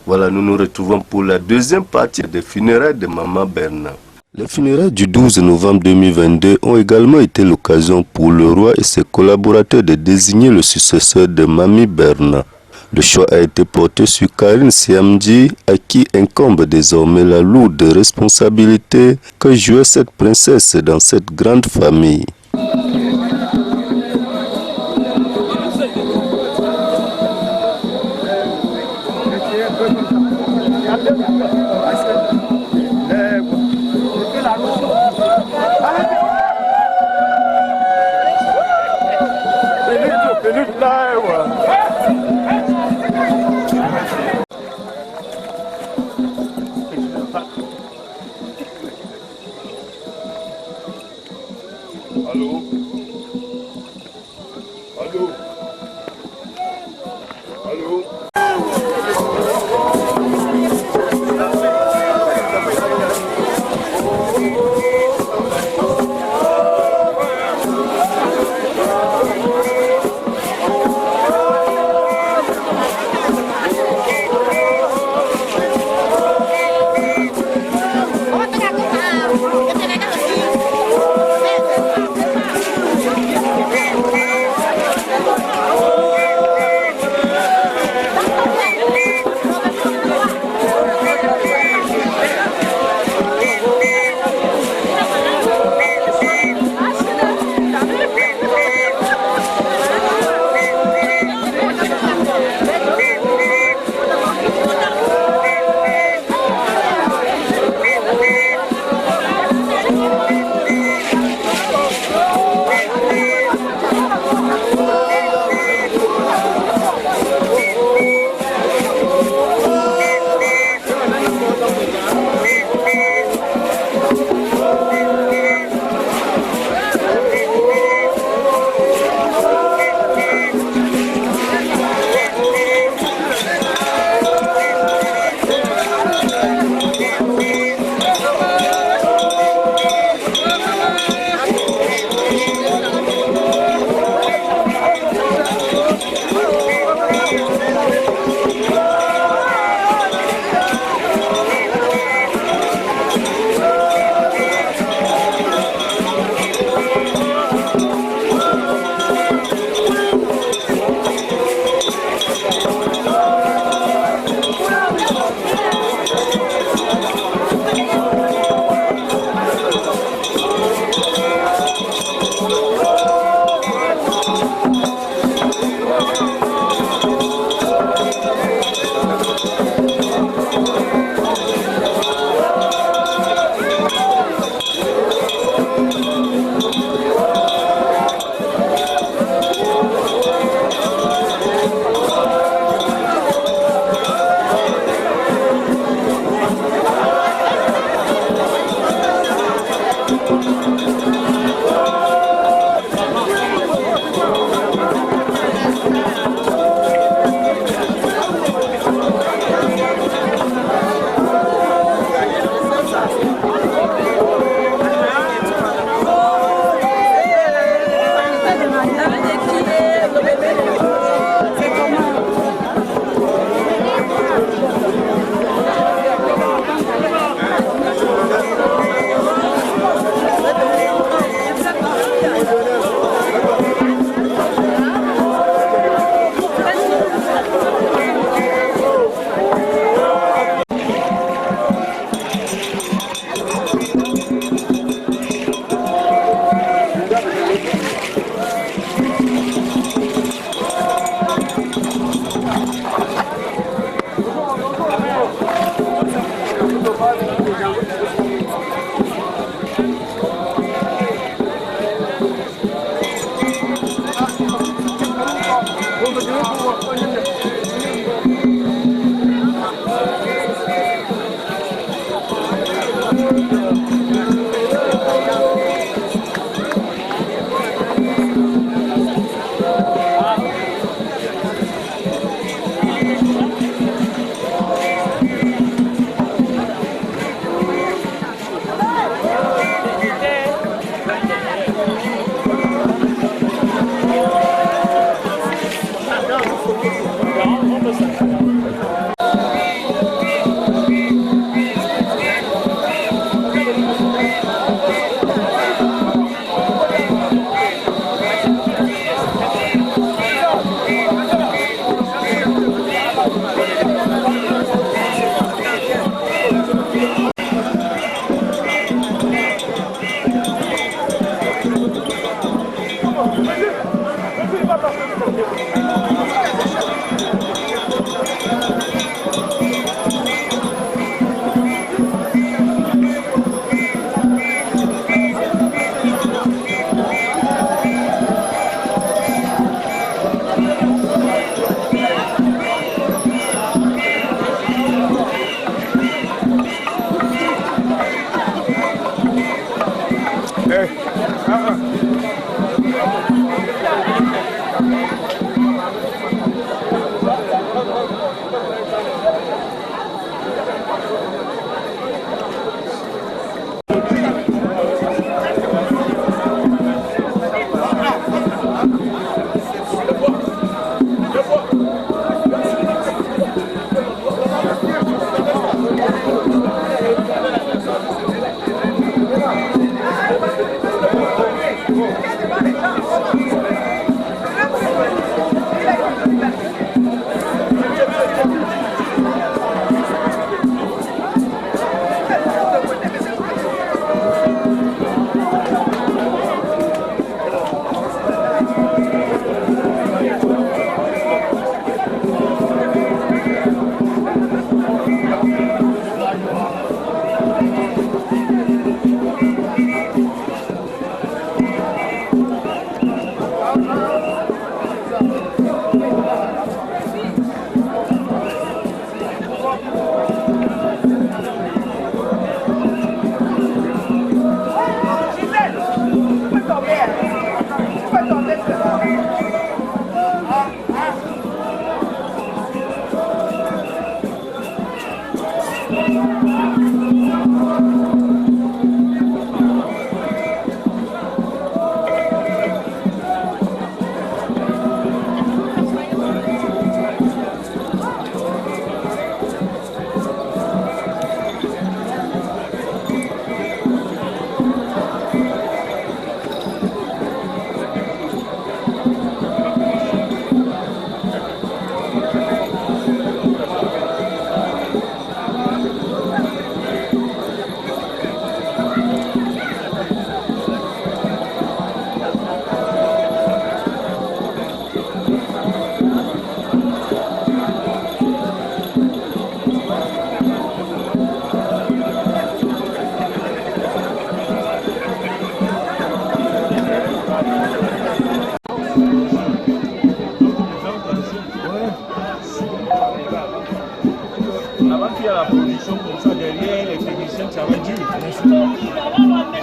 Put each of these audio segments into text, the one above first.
Voilà, nous nous retrouvons pour la deuxième partie des funérailles de Maman Berna. Les funérailles du 12 novembre 2022 ont également été l'occasion pour le roi et ses collaborateurs de désigner le successeur de Mamie Berna. Le choix a été porté sur Karine Siamdi, à qui incombe désormais la lourde responsabilité que jouait cette princesse dans cette grande famille. Allô? Allô? Allô?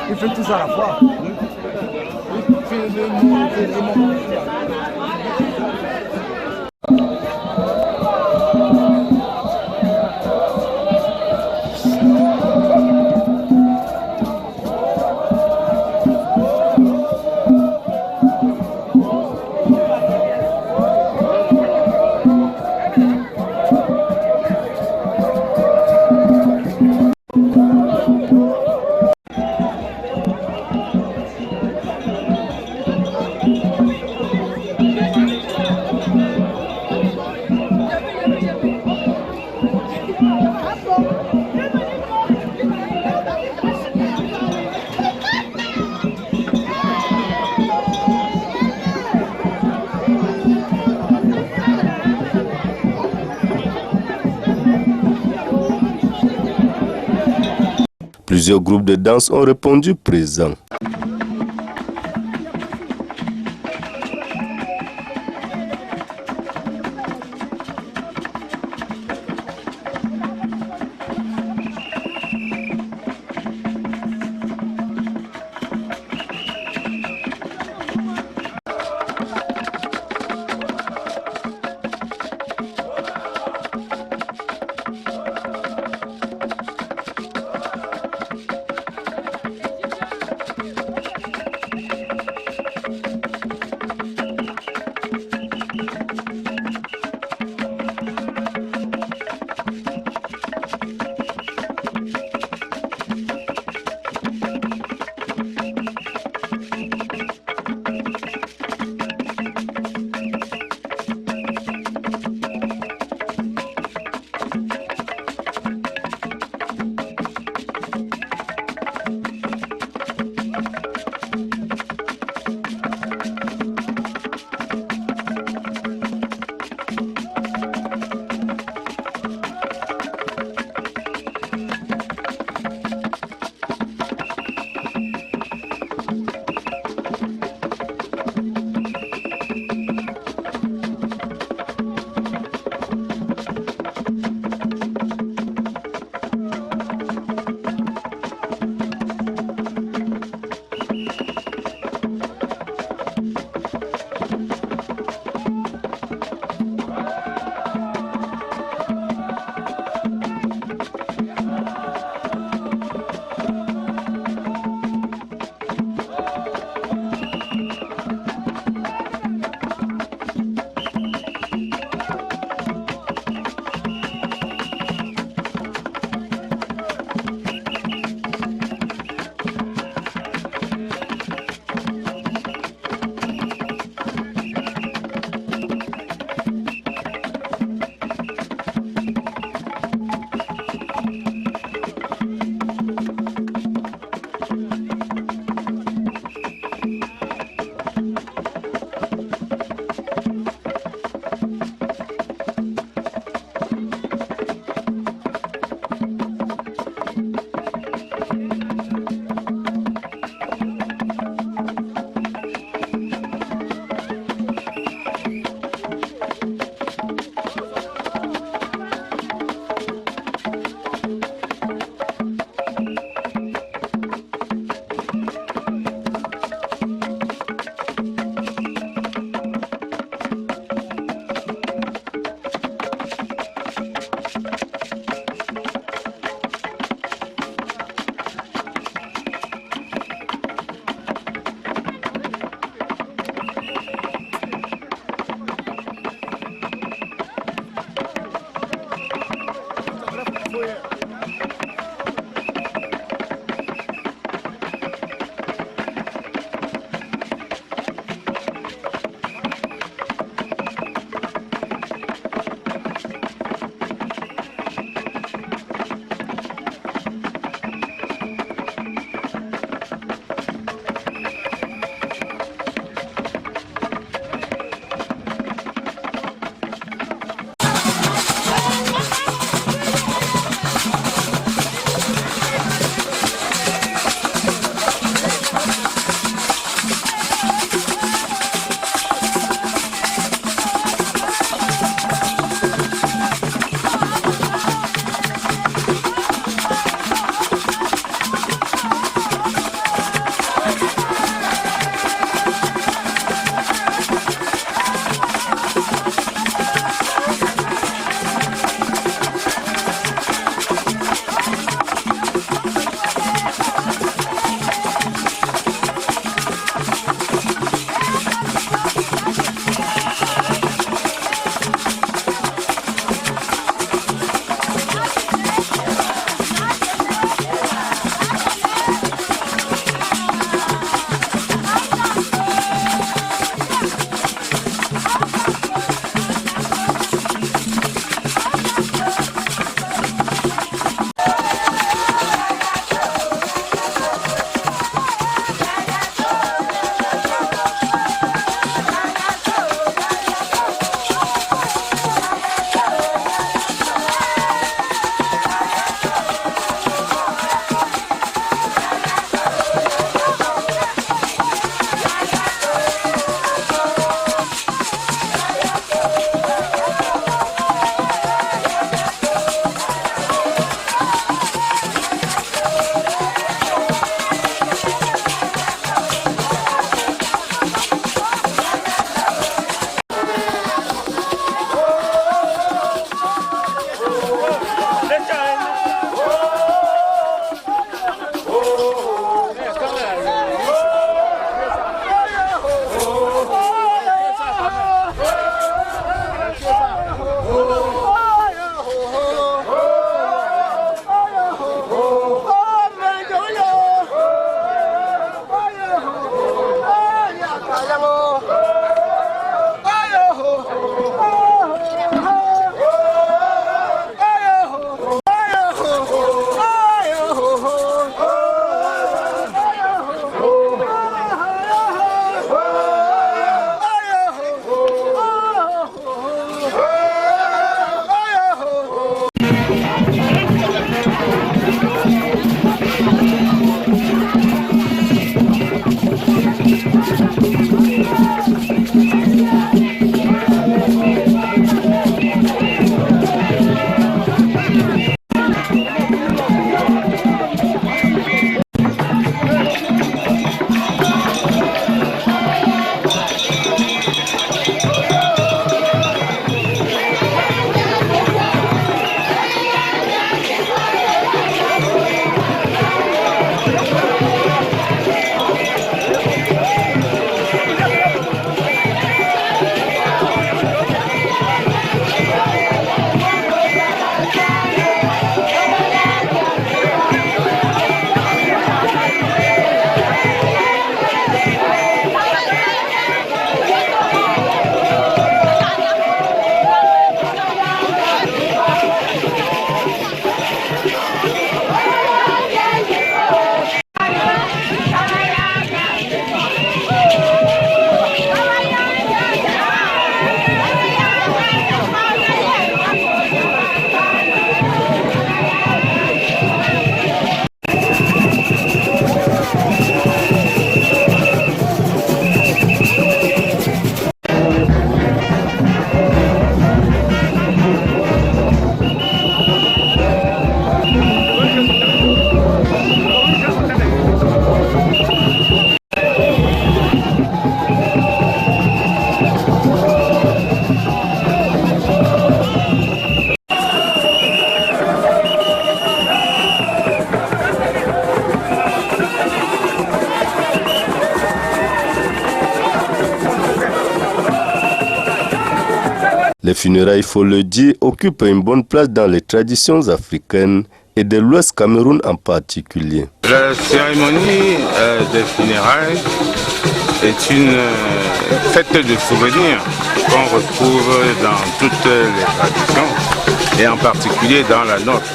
Il fait tout ça à la fois. Il fait le moment. Plusieurs groupes de danse ont répondu présents. Les funérailles, il faut le dire, occupent une bonne place dans les traditions africaines et de l'Ouest Cameroun en particulier. La cérémonie des funérailles est une fête de souvenirs qu'on retrouve dans toutes les traditions et en particulier dans la nôtre.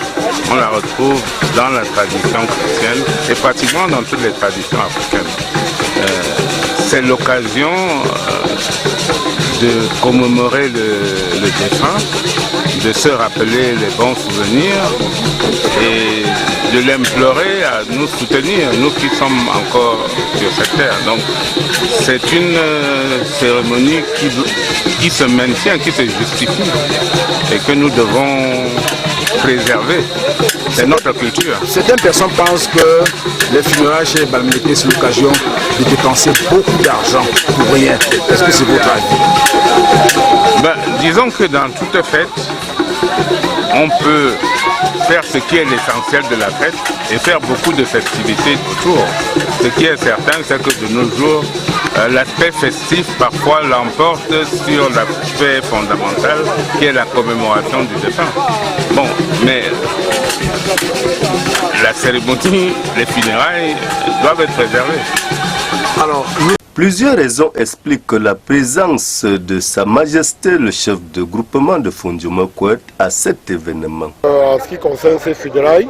On la retrouve dans la tradition chrétienne et pratiquement dans toutes les traditions africaines. C'est l'occasion de commémorer le défunt, de se rappeler les bons souvenirs et de l'implorer à nous soutenir, nous qui sommes encore sur cette terre. Donc c'est une cérémonie qui se maintient, qui se justifie et que nous devons préserver. C'est notre culture. Certaines personnes pensent que les funérailles chez Bamileke, c'est l'occasion de dépenser beaucoup d'argent pour rien. Est-ce que c'est votre avis? Disons que dans toute fête, on peut faire ce qui est l'essentiel de la fête et faire beaucoup de festivités autour. Ce qui est certain, c'est que de nos jours, l'aspect festif parfois l'emporte sur l'aspect fondamental qui est la commémoration du défunt. Bon, mais la cérémonie, les funérailles doivent être préservées. Alors, plusieurs raisons expliquent que la présence de Sa Majesté le chef de groupement de Fondiouma Kouet à cet événement. En ce qui concerne ces funérailles,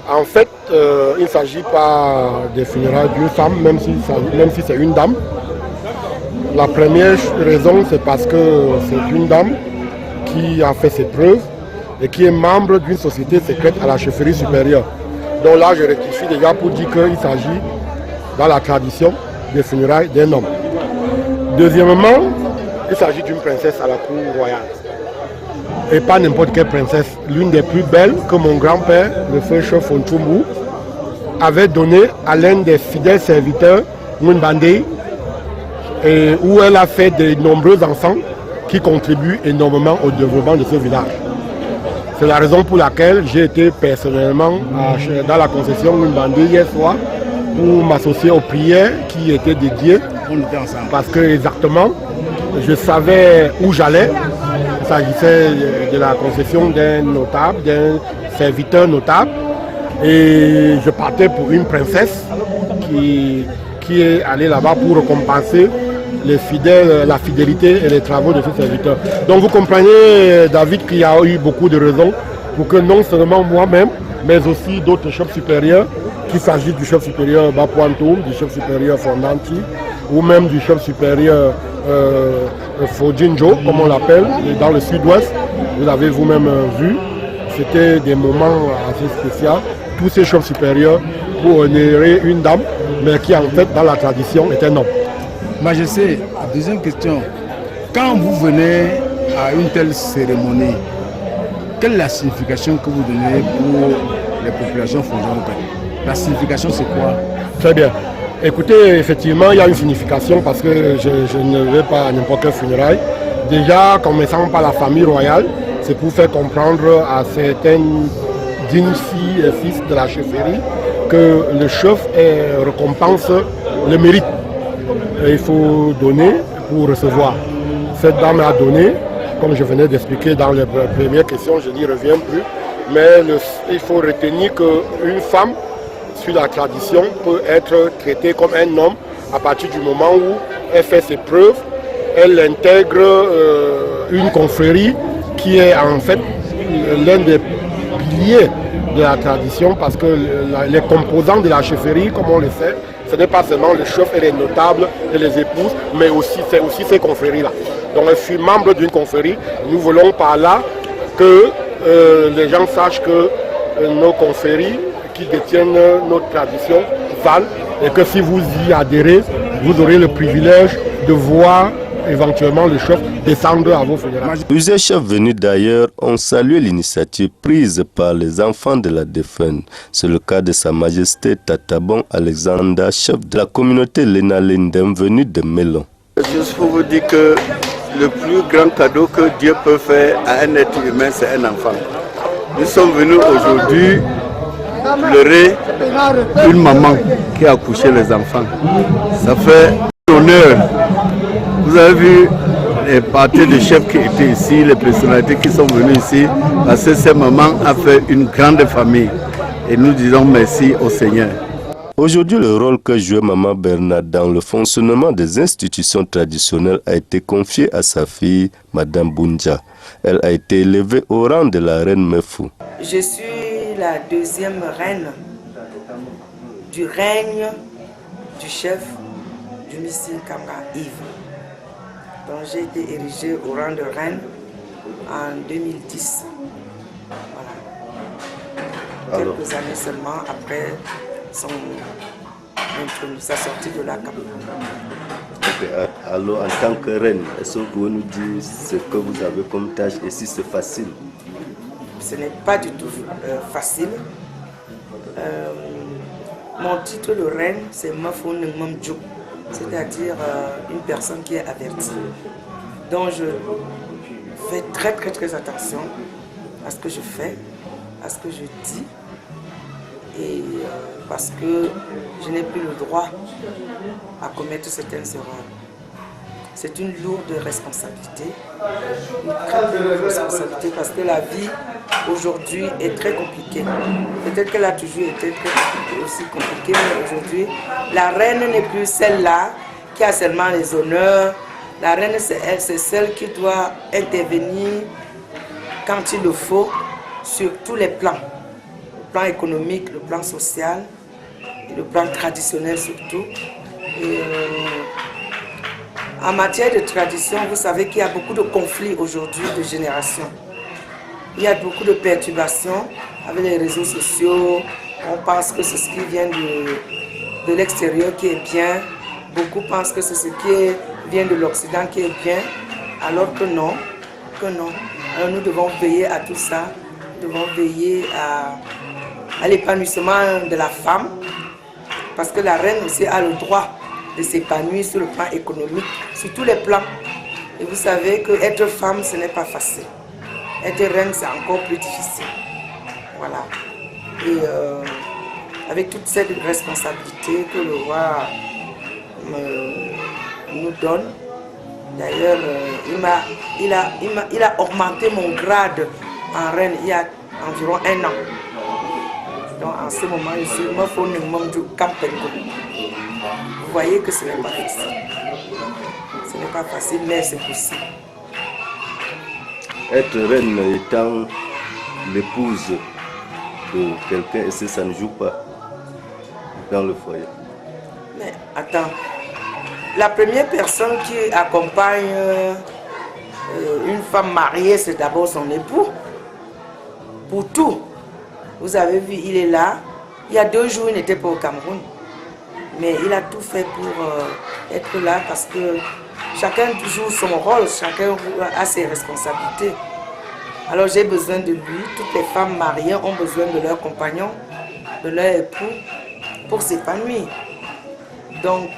en fait, il ne s'agit pas des funérailles d'une femme, même si c'est une dame. La première raison, c'est parce que c'est une dame qui a fait ses preuves et qui est membre d'une société secrète à la chefferie supérieure. Donc là, je rectifie déjà pour dire qu'il s'agit, dans la tradition, des funérailles d'un homme. Deuxièmement, il s'agit d'une princesse à la cour royale. Et pas n'importe quelle princesse, l'une des plus belles que mon grand-père, le frère chef Fonchumbu, avait donné à l'un des fidèles serviteurs, Nwinbande, où elle a fait de nombreux enfants qui contribuent énormément au développement de ce village. C'est la raison pour laquelle j'ai été personnellement dans la concession Nwinbande hier soir pour m'associer aux prières qui étaient dédiées. Parce que exactement, je savais où j'allais. Il s'agissait de la concession d'un notable, d'un serviteur notable. Et je partais pour une princesse qui est allée là-bas pour récompenser les fidèles, la fidélité et les travaux de ce serviteur. Donc vous comprenez, David, qu'il y a eu beaucoup de raisons pour que non seulement moi-même, mais aussi d'autres chefs supérieurs, qu'il s'agisse du chef supérieur Bapuantoum, du chef supérieur Fondanti, ou même du chef supérieur Fodjinjo, comme on l'appelle, dans le sud-ouest. Vous l'avez vous-même vu, c'était des moments assez spéciaux. Tous ces chefs supérieurs pour honorer une dame, mais qui en fait dans la tradition est un homme. Majesté, deuxième question. Quand vous venez à une telle cérémonie, quelle est la signification que vous donnez pour les populations fondantes? La signification c'est quoi? Très bien. Écoutez, effectivement, il y a une signification parce que je ne vais pas à n'importe quel funérail. Déjà, commençant par la famille royale, c'est pour faire comprendre à certaines dignes filles et fils de la chefferie que le chef récompense le mérite. Et il faut donner pour recevoir. Cette dame a donné, comme je venais d'expliquer dans les premières questions, je n'y reviens plus, mais il faut retenir qu'une femme, sur la tradition, peut être traitée comme un homme à partir du moment où elle fait ses preuves, elle intègre une confrérie qui est en fait l'un des piliers de la tradition parce que les composants de la chefferie, comme on le sait, ce n'est pas seulement le chef et les notables et les épouses, mais c'est aussi ces confréries-là. Donc je suis membre d'une confrérie. Nous voulons par là que les gens sachent que nos confréries qui détiennent notre tradition valent et que si vous y adhérez, vous aurez le privilège de voir éventuellement le chef descendre à vos funérailles. Plusieurs chefs venus d'ailleurs ont salué l'initiative prise par les enfants de la défunte. C'est le cas de Sa Majesté Tatabon Alexander, chef de la communauté Lena Lindem venu de Melon. Juste pour vous dire que le plus grand cadeau que Dieu peut faire à un être humain, c'est un enfant. Nous sommes venus aujourd'hui pleurer une maman qui a accouché les enfants. Ça fait honneur. Vous avez vu les partis de chefs qui étaient ici, les personnalités qui sont venues ici, parce que cette maman a fait une grande famille. Et nous disons merci au Seigneur. Aujourd'hui, le rôle que jouait Maman Bernard dans le fonctionnement des institutions traditionnelles a été confié à sa fille, Madame Boundja. Elle a été élevée au rang de la reine Mefou. Je suis la deuxième reine du règne du chef du Missil Kamra Yves. Donc j'ai été érigée au rang de reine en 2010. Voilà. Quelques années seulement après sa sortie de la campagne. Alors, en tant que reine, est-ce que vous pouvez nous dire ce que vous avez comme tâche et si c'est facile? Ce n'est pas du tout facile. Mon titre de reine, c'est Mafou Nengmamdjouk, c'est-à-dire une personne qui est avertie. Donc je fais très attention à ce que je fais, à ce que je dis. Et parce que je n'ai plus le droit à commettre certaines erreurs. C'est une lourde responsabilité, une très lourde responsabilité parce que la vie aujourd'hui est très compliquée. Peut-être qu'elle a toujours été aussi compliquée, mais aujourd'hui, la reine n'est plus celle-là qui a seulement les honneurs. La reine, c'est celle qui doit intervenir quand il le faut sur tous les plans. Le plan économique, le plan social, et le plan traditionnel surtout. Et, en matière de tradition, vous savez qu'il y a beaucoup de conflits aujourd'hui de génération. Il y a beaucoup de perturbations avec les réseaux sociaux. On pense que c'est ce qui vient de l'extérieur qui est bien. Beaucoup pensent que c'est ce qui vient de l'Occident qui est bien, alors que non. Alors nous devons veiller à tout ça. Nous devons veiller à l'épanouissement de la femme, parce que la reine aussi a le droit de s'épanouir sur le plan économique, sur tous les plans. Et vous savez qu'être femme, ce n'est pas facile. Être reine, c'est encore plus difficile. Voilà. Et avec toute cette responsabilité que le roi nous donne, d'ailleurs, il a augmenté mon grade en reine il y a environ 1 an. Donc en ce moment, je suis du Kampengo. Vous voyez que ce n'est pas facile. Ce n'est pas facile, mais c'est possible. Être reine étant l'épouse de quelqu'un, et ça ne joue pas dans le foyer. Mais attends, la première personne qui accompagne une femme mariée, c'est d'abord son époux. Pour tout. Vous avez vu, il est là. Il y a 2 jours, il n'était pas au Cameroun. Mais il a tout fait pour être là parce que chacun joue son rôle, chacun a ses responsabilités. Alors j'ai besoin de lui. Toutes les femmes mariées ont besoin de leur compagnon, de leur époux pour s'épanouir. Donc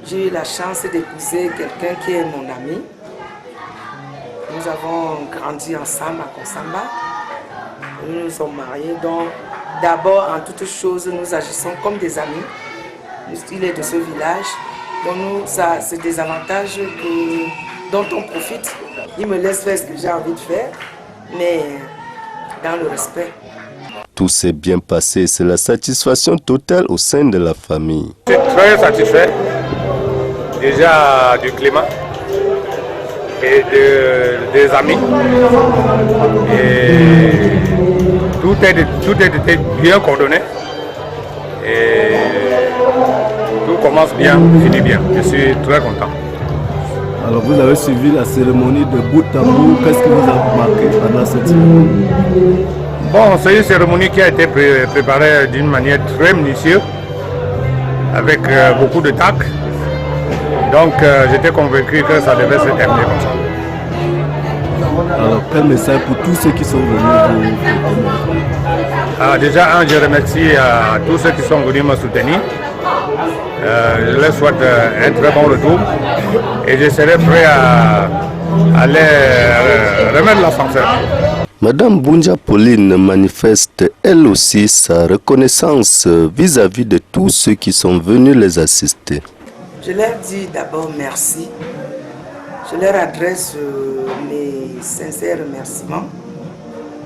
j'ai eu la chance d'épouser quelqu'un qui est mon ami. Nous avons grandi ensemble à Konsamba. Nous nous sommes mariés, donc d'abord, en toute chose, nous agissons comme des amis. Il est de ce village, donc nous, c'est des avantages dont on profite. Il me laisse faire ce que j'ai envie de faire, mais dans le respect. Tout s'est bien passé, c'est la satisfaction totale au sein de la famille. Je suis très satisfait déjà du climat et des amis. Et tout était bien coordonné et tout commence bien, finit bien. Je suis très content. Alors vous avez suivi la cérémonie de bout à bout. Qu'est-ce qui vous a marqué pendant cette cérémonie? Bon, c'est une cérémonie qui a été préparée d'une manière très minutieuse, avec beaucoup de tact. Donc j'étais convaincu que ça devait se terminer comme ça. Alors quel message pour tous ceux qui sont venus vous... Déjà, je remercie à tous ceux qui sont venus me soutenir. Je leur souhaite un très bon retour et je serai prêt à les remettre l'ascenseur. Madame Boundja Pauline manifeste elle aussi sa reconnaissance vis-à-vis de tous ceux qui sont venus les assister. Je leur dis d'abord merci. Je leur adresse mes sincères remerciements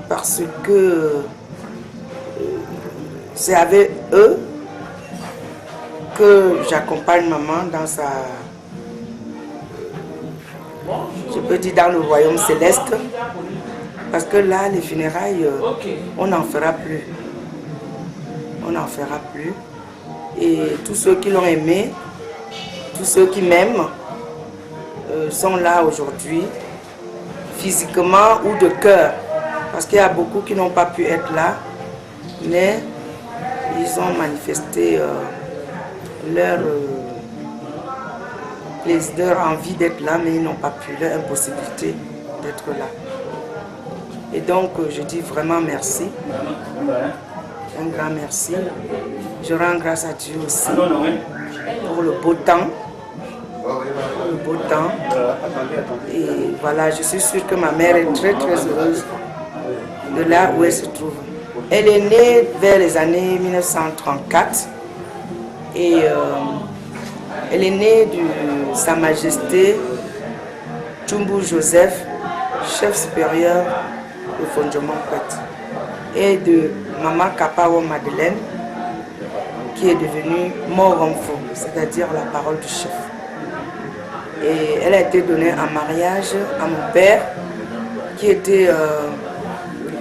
parce que c'est avec eux que j'accompagne maman dans sa... Je peux dire dans le royaume céleste. Parce que là, les funérailles, on n'en fera plus. On n'en fera plus. Et tous ceux qui l'ont aimé, tous ceux qui m'aiment, sont là aujourd'hui, physiquement ou de cœur. Parce qu'il y a beaucoup qui n'ont pas pu être là, mais ils ont manifesté leur plaisir, leur envie d'être là, mais ils n'ont pas pu, leur impossibilité d'être là. Et donc, je dis vraiment merci, un grand merci. Je rends grâce à Dieu aussi pour le beau temps. Et voilà, je suis sûre que ma mère est très très heureuse de là où elle se trouve. Elle est née vers les années 1934 et elle est née de Sa Majesté Tchumbu Joseph, chef supérieur de Fondjoman-Kwet, et de Maman Kapawa Madeleine, qui est devenue Moromfo, c'est-à-dire la parole du chef. Et elle a été donnée en mariage à mon père, qui était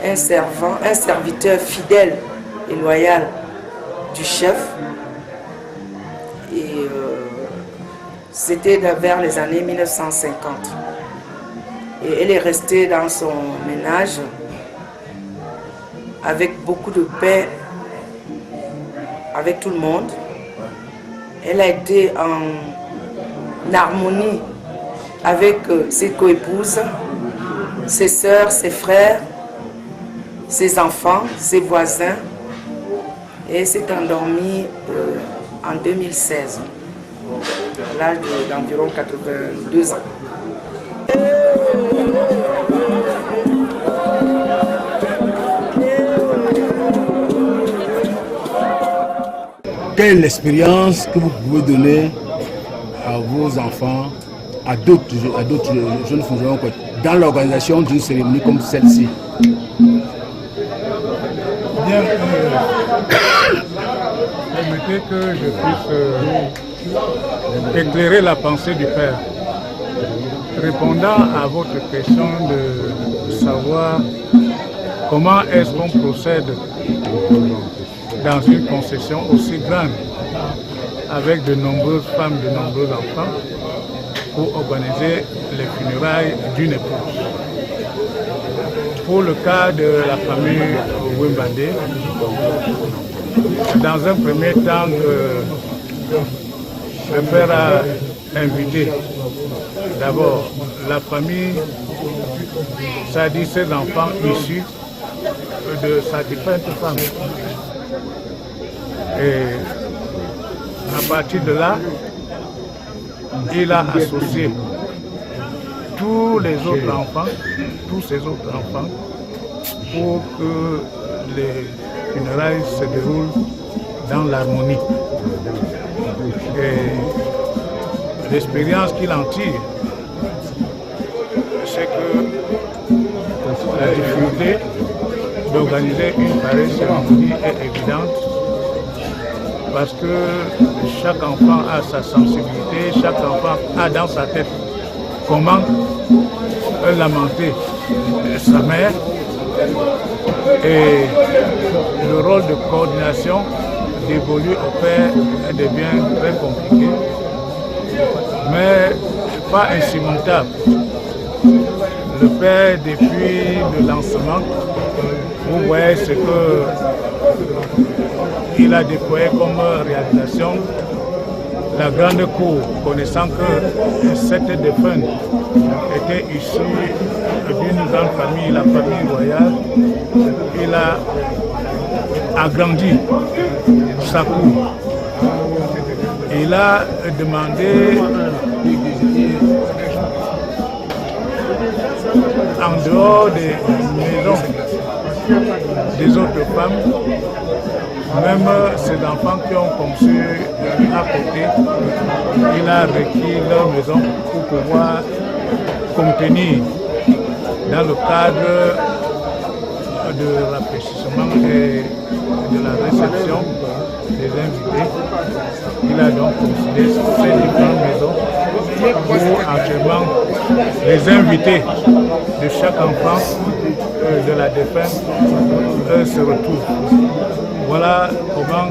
un serviteur fidèle et loyal du chef. Et c'était vers les années 1950. Et elle est restée dans son ménage avec beaucoup de paix avec tout le monde. Elle a été en harmonie avec ses coépouses, ses sœurs, ses frères, ses enfants, ses voisins. Et s'est endormie en 2016, à l'âge d'environ 82 ans. Quelle est l'expérience que vous pouvez donner à vos enfants, à d'autres jeunes fonctionnaires dans l'organisation d'une cérémonie comme celle-ci? Bien, permettez que je puisse éclairer la pensée du Père. Répondant à votre question de savoir comment est-ce qu'on procède dans une concession aussi grande avec de nombreuses femmes, de nombreux enfants pour organiser les funérailles d'une épouse. Pour le cas de la famille Wimbandé, dans un premier temps, le père a invité d'abord la famille, c'est-à-dire ses enfants issus de sa différente femme. Et à partir de là, il a associé tous les autres enfants, tous ces autres enfants, pour que les funérailles se déroulent dans l'harmonie. Et l'expérience qu'il en tire, c'est que la difficulté d'organiser une pareille cérémonie est évidente, parce que chaque enfant a sa sensibilité, chaque enfant a dans sa tête comment lamenter sa mère, et le rôle de coordination dévolu au père devient très compliqué, mais pas insurmontable. Le père, depuis le lancement, vous voyez ce qu'il a déployé comme réalisation. La grande cour, connaissant que cette défunte était issue d'une grande famille, la famille royale, il a agrandi sa cour. Il a demandé, en dehors des maisons des autres femmes, même ces enfants qui ont conçu à côté, il a requis leur maison pour pouvoir contenir dans le cadre de rafraîchissement et de la réception des invités. Il a donc considéré ces différentes maisons où actuellement les invités de chaque enfant de la défunte se retrouvent. Voilà comment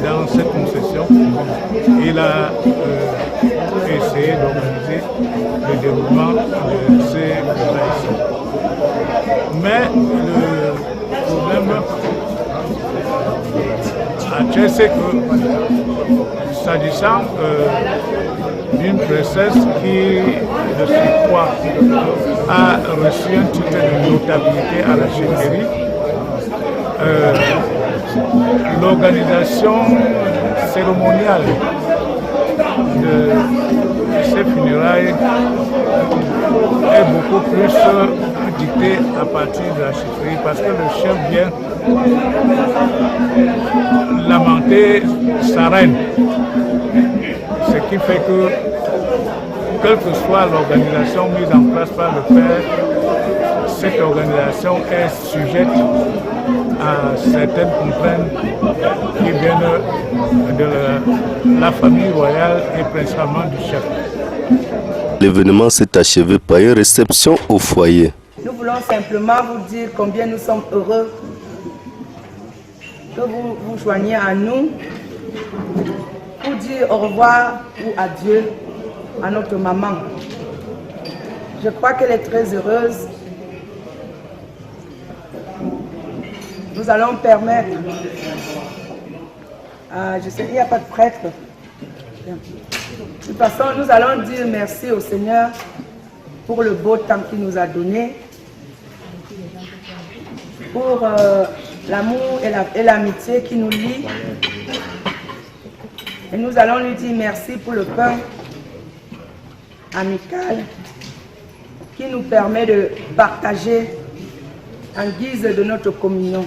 dans cette concession il a essayé d'organiser le déroulement de ces opérations. Mais le problème actuel, c'est que s'agissant d'une princesse qui, de surcroît, a reçu un titre de notabilité à la chefferie, l'organisation cérémoniale de ces funérailles est beaucoup plus dictée à partir de la chefferie parce que le chef vient lamenter sa reine. Ce qui fait que, quelle que soit l'organisation mise en place par le père, cette organisation est sujette à certaines contraintes qui viennent de la famille royale et principalement du chef. L'événement s'est achevé par une réception au foyer. Nous voulons simplement vous dire combien nous sommes heureux que vous vous joigniez à nous pour dire au revoir ou adieu à notre maman. Je crois qu'elle est très heureuse. Nous allons permettre, je sais qu'il n'y a pas de prêtre. De toute façon, nous allons dire merci au Seigneur pour le beau temps qu'il nous a donné, pour l'amour et l'amitié qui nous lie. Et nous allons lui dire merci pour le pain amical qui nous permet de partager en guise de notre communion.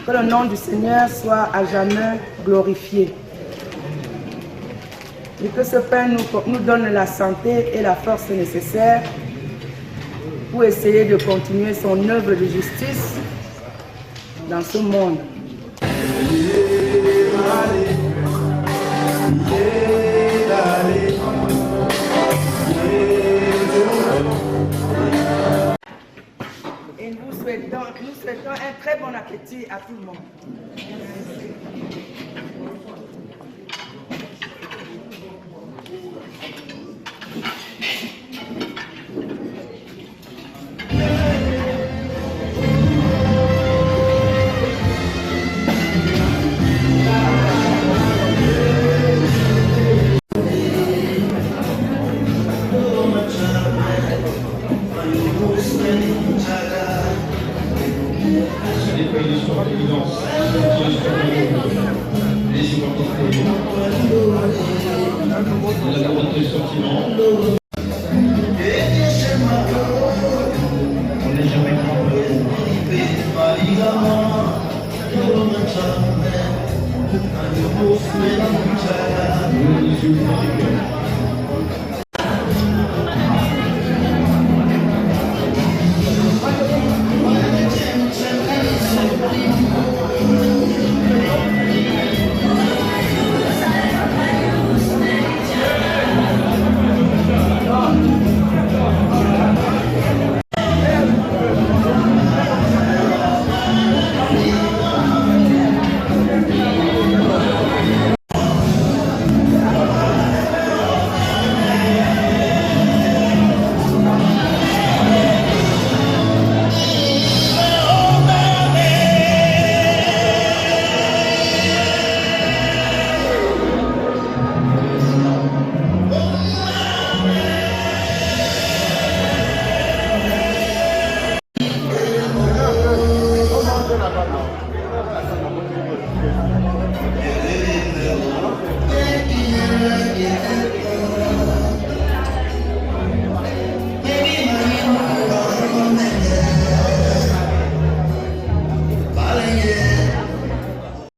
Que le nom du Seigneur soit à jamais glorifié. Et que ce pain nous donne la santé et la force nécessaires pour essayer de continuer son œuvre de justice dans ce monde. Et nous souhaitons un très bon appétit à tout le monde.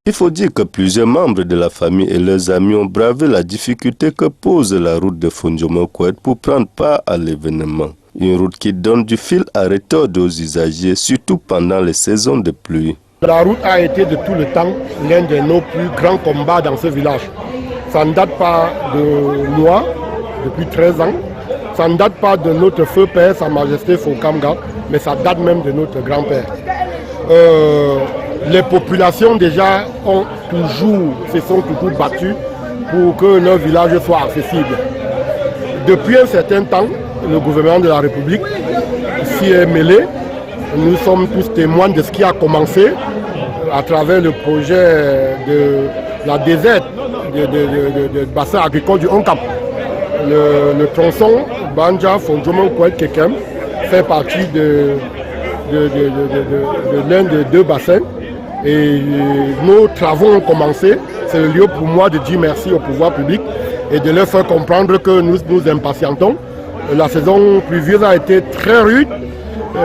Il faut dire que plusieurs membres de la famille et leurs amis ont bravé la difficulté que pose la route de Fondjomo-Kouet pour prendre part à l'événement. Une route qui donne du fil à retordre aux usagers, surtout pendant les saisons de pluie. La route a été de tout le temps l'un de nos plus grands combats dans ce village. Ça ne date pas de moi, depuis 13 ans. Ça ne date pas de notre feu père, Sa Majesté Fokamga, mais ça date même de notre grand-père. Les populations déjà se sont toujours battues pour que leur village soit accessible. Depuis un certain temps, le gouvernement de la République s'y est mêlé. Nous sommes tous témoins de ce qui a commencé à travers le projet de la déserte du bassin agricole du Onkam. Le tronçon Banja Fondjomo-Kouet Kekem fait partie de l'un des deux bassins. Et nos travaux ont commencé. C'est le lieu pour moi de dire merci au pouvoir public et de leur faire comprendre que nous nous impatientons. La saison pluvieuse a été très rude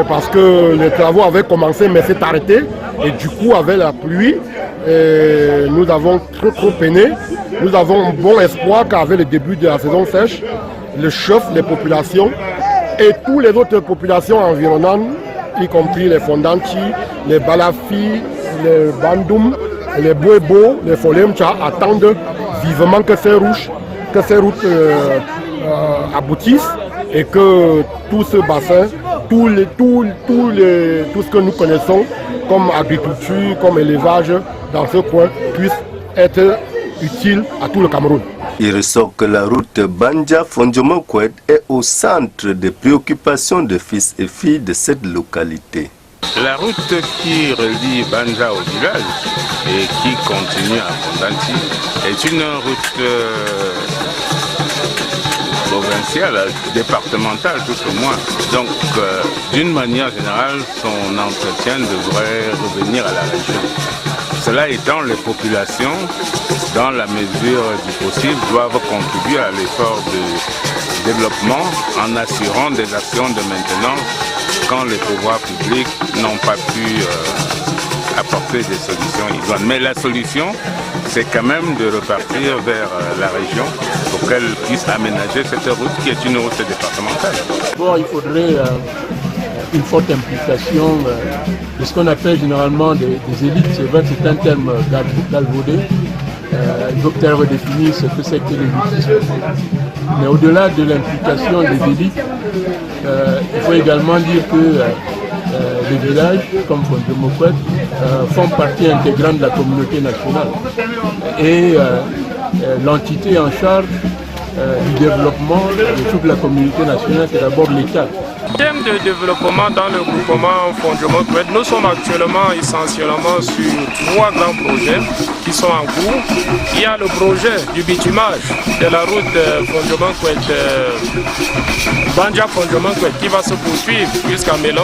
parce que les travaux avaient commencé mais s'est arrêté. Et du coup, avec la pluie, nous avons trop peiné. Nous avons un bon espoir qu'avec le début de la saison sèche, le chef, les populations et toutes les autres populations environnantes, y compris les Fondanti, les Balafi, les Bandoum, les Bouébo, les Folemcha, attendent vivement que ces routes aboutissent et que tout ce bassin, tout ce que nous connaissons comme agriculture, comme élevage dans ce coin puisse être utile à tout le Cameroun. Il ressort que la route Banja Fondjomo-Kouet est au centre des préoccupations de fils et filles de cette localité. La route qui relie Banja au village et qui continue à Fondanti est une route provinciale, départementale tout au moins. Donc, d'une manière générale, son entretien devrait revenir à la région. Cela étant, les populations, dans la mesure du possible, doivent contribuer à l'effort de développement en assurant des actions de maintenance quand les pouvoirs publics n'ont pas pu apporter des solutions idoines. Mais la solution, c'est quand même de repartir vers la région pour qu'elle puisse aménager cette route qui est une route départementale. Bon, il faudrait une forte implication de ce qu'on appelle généralement des élites. C'est vrai que c'est un terme galvaudé. Il faut peut-être redéfinir ce que c'est que l'élitisme. Mais au-delà de l'implication des élites, il faut également dire que les villages, comme Fondjomo-Kouet, font partie intégrante de la communauté nationale. Et l'entité en charge du développement de toute la communauté nationale, c'est d'abord l'État. En termes de développement dans le groupement Fondjomo-Kouet, nous sommes actuellement essentiellement sur 3 grands projets qui sont en cours. Il y a le projet du bitumage de la route Fondjomo-Kouet, Banja Fondjomo-Kouet qui va se poursuivre jusqu'à Mélon.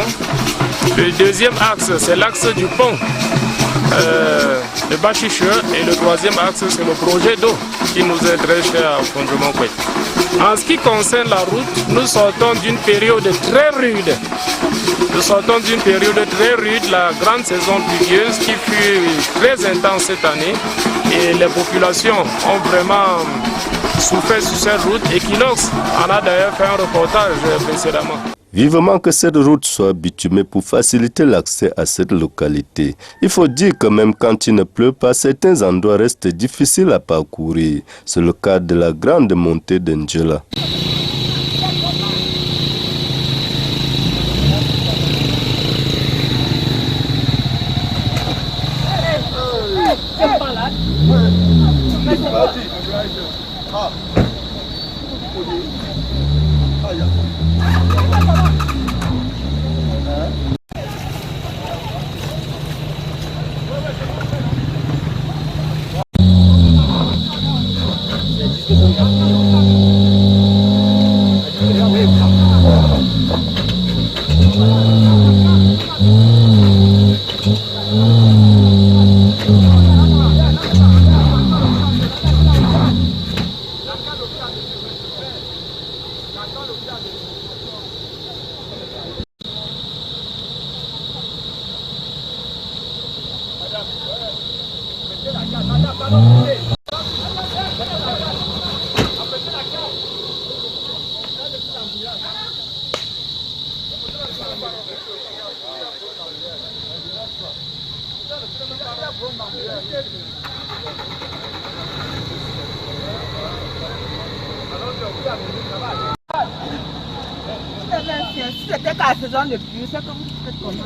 Le deuxième axe, c'est l'axe du pont de Bachiche, et le troisième axe, c'est le projet d'eau qui nous est très cher à Fondjomo-Kouet. En ce qui concerne la route, nous sortons d'une période très rude. La grande saison pluvieuse qui fut très intense cette année, et les populations ont vraiment souffert sur cette route. Equinox en a d'ailleurs fait un reportage précédemment. Vivement que cette route soit bitumée pour faciliter l'accès à cette localité. Il faut dire que même quand il ne pleut pas, certains endroits restent difficiles à parcourir. C'est le cas de la grande montée d'Angela. Si c'était qu'à la saison de pluie, c'est que vous faites comment?